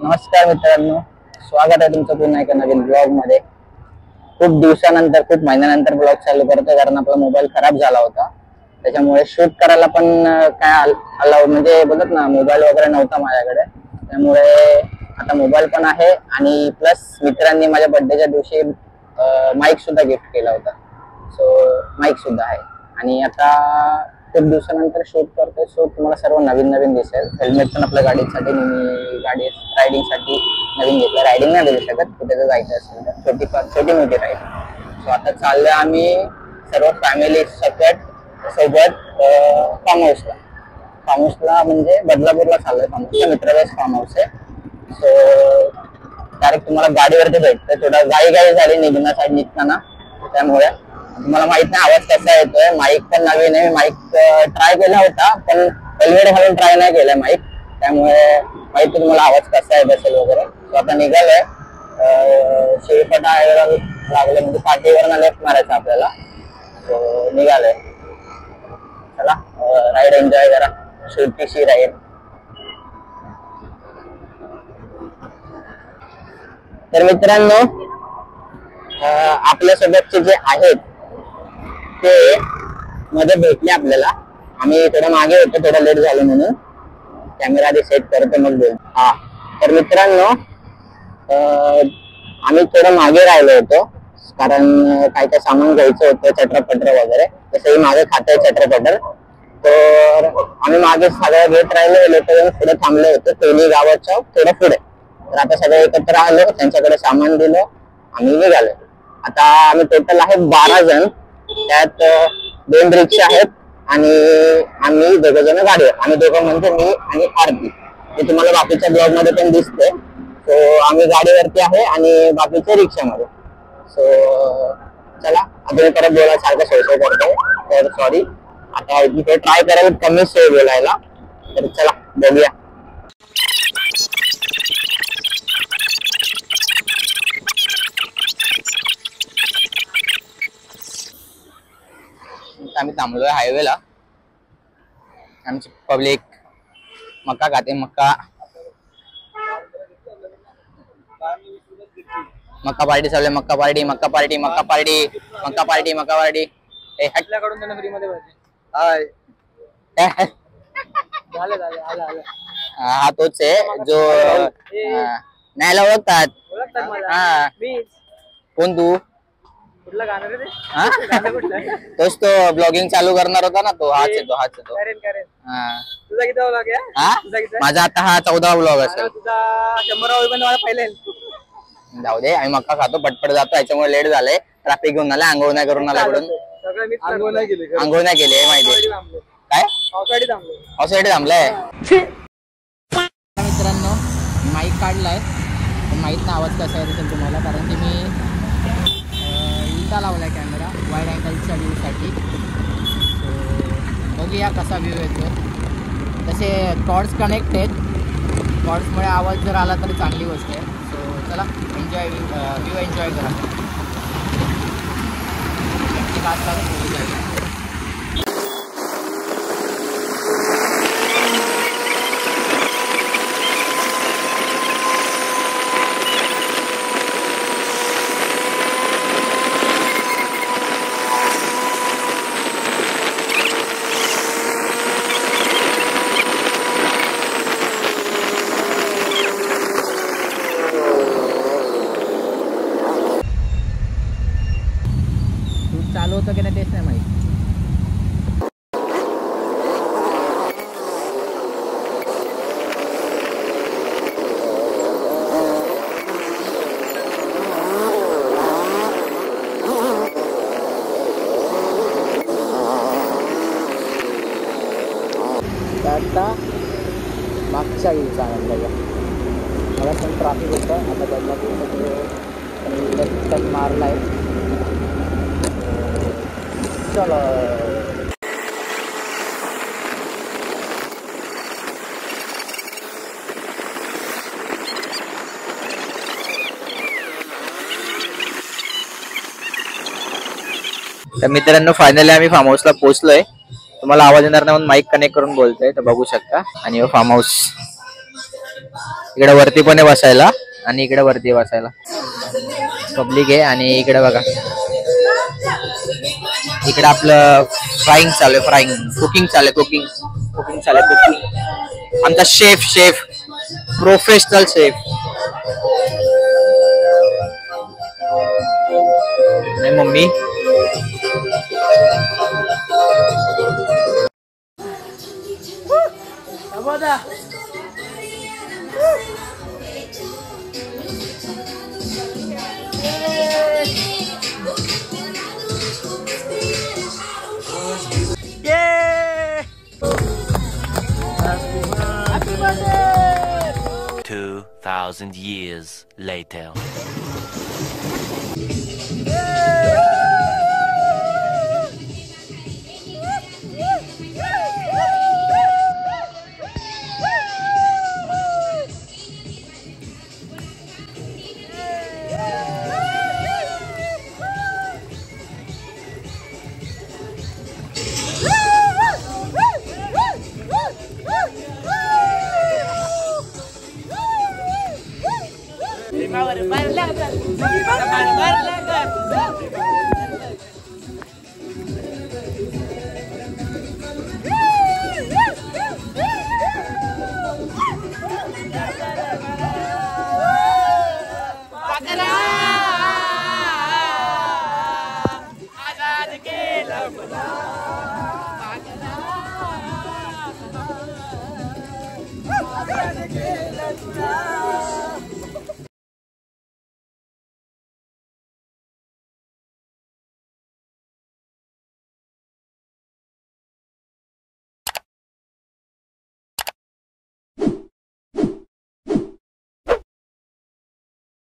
नमस्कार मित्रांनो, स्वागत आहे तुमचं पुन्हा एका नवीन ब्लॉग मध्ये। खूप दिवसानंतर खूप महिन्यानंतर ब्लॉग चालू करतो कारण आपला मोबाईल खराब झाला होता, त्याच्यामुळे शूट करायला पण काय अलाउड म्हणजे बोलत ना, मोबाईल वगैरे नव्हता माझ्याकडे। त्यामुळे आता मोबाईल पण आहे आणि प्लस मित्रांनी माझ्या बर्थडेच्या दिवशी माईक सुद्धा गिफ्ट केला होता, सो माईक सुद्धा आहे। आणि आता खूप दिवसानंतर शूट करतोय, सो तुम्हाला सर्व नवीन नवीन दिसेल। हेल्मेट पण आपल्या गाडीसाठी मी गाडी रायडिंग साठी नवीन घेतलं। रायडिंग नाही देऊ शकत, कुठे जर जायचं असेल तर छोटी मोठी राईड। सो आता चाललोय आम्ही सर्व फॅमिली सकट सोबत फार्म हाऊसला म्हणजे बदलापूरला चाललोय। फार्म हाऊसला मित्राचाच फार्म हाऊस आहे। सो डायरेक्ट तुम्हाला गाडीवरती भेटतं। थोडा घाई झाली निघताना, त्यामुळे तुम्हाला माहित नाही आवाज कसा येतोय। माईक पण नवीन आहे, माईक ट्राय केला होता पण हेल्मेट घालून ट्राय नाही केलाय माईक, त्यामुळे माहिती तुम्हाला आवाज कसा येत असेल वगैरे। सो आता निघालोय, शिळपटा लागले म्हणजे पाठीवर लेफ्ट मारायचं आपल्याला। सो निघालोय, चला राईड एन्जॉय करा, छोटीशी राईड। तर मित्रांनो, आपल्या सोबतचे जे आहेत ते मध्ये भेटले आपल्याला। आम्ही थोडं मागे होतो, थोडं लेट झालं म्हणून कॅमेरा आधी सेट करतो मग बोल। हा, तर मित्रांनो आम्ही थोडं मागे राहिलो होतो कारण काय काय सामान घ्यायचं होतं, चटरपटर वगैरे। तसंही मागे खातंय चटरपटर, तर आम्ही मागे सगळं घेत राहिलो। लोक पुढे थांबले होते, तेनी गावाच्या थोडं पुढे। तर आता सगळे एकत्र आलो, त्यांच्याकडे सामान दिलं, आम्ही निघालो। आता आम्ही टोटल आहे 12 जण, त्यात 2 रिक्षा आहेत आणि आम्ही 2 जण गाडीवर। आम्ही दोघं म्हणजे मी आणि आरती, ते तुम्हाला बाकीच्या ब्लॉग मध्ये पण दिसते। सो आम्ही गाडीवरती आहे आणि बाकीचे रिक्षामध्ये। सो चला, अजून परत बोलायसारखं सोय करतोय, तर सॉरी। आता इथे ट्राय करेल कमी सोय बोलायला, तर चला बघूया। आम्ही थांबलोय हायवेला, आमची पब्लिक मक्का खाते। मक्का पार्टी चालू आहे, मक्का पार्टी मक्का पार्टी मक्का पार्टी मक्का पार्टी मक्का पार्टी। हटल्याकडून त्यांना फ्री मध्ये पाहिजे। हाय हा तोच आहे जो नाही ओळखतात। हा, कोण तू? कुठलं गाणं रे ते? तोच तो ब्लॉगिंग चालू करणार होता ना, तो हाच आहे तो। तुझा किती ब्लॉग आहे? माझा आता हा 14वा ब्लॉग असेल। तुझा 100वा पण पहिले। जाऊ दे, आम्ही मक्का खातो, पटपट जातो, याच्यामुळे लेट झालंय। ट्रॅफिक घेऊन आला, आंघोळ नाही करून आला इकडून। आंघोळ नाही केली माहिती काय? पावसाळी थांबलाय। मित्रांनो, माईक काढलाय, माहित नाही आवाज कसा येत असेल तुम्हाला, कारण की मी उलटा लावलाय कॅमेरा वाईड अँगलच्या व्ह्यू साठी। बघूया कसा व्ह्यू येतो। तसे कॉर्ड्स कनेक्ट आहेत, कॉर्ड्समुळे आवाज जर आला तरी चांगली गोष्ट आहे। सो चला एन्जॉय, व्ह्यू एन्जॉय करा। चालू होतं की नाही तेच नाही माहिती। आता मागच्या वेळीचा आनंद आहे, मला पण ट्रॅफिक होतं। आता बदलापूर मारला आहे, चलो। तर मित्रांनो, फायनली आम्ही फार्म हाऊसला पोहोचलोय। तुम्हाला आवाज येणार नाही म्हणून माईक कनेक्ट करून बोलतोय, तर बघू शकता। आणि फार्म हाऊस इकडे वरती पण आहे बसायला आणि इकडे वरती आहे बसायला. पब्लिक आहे आणि इकडे बघा इकडे आपलं फ्राईंग चालू आहे. फ्राईंग कुकिंग चालू आहे. कुकिंग चालू आहे. कुकिंग आमचा शेफ प्रोफेशनल शेफ. नाही mummy Happy birthday! 2,000 years later. Let's go.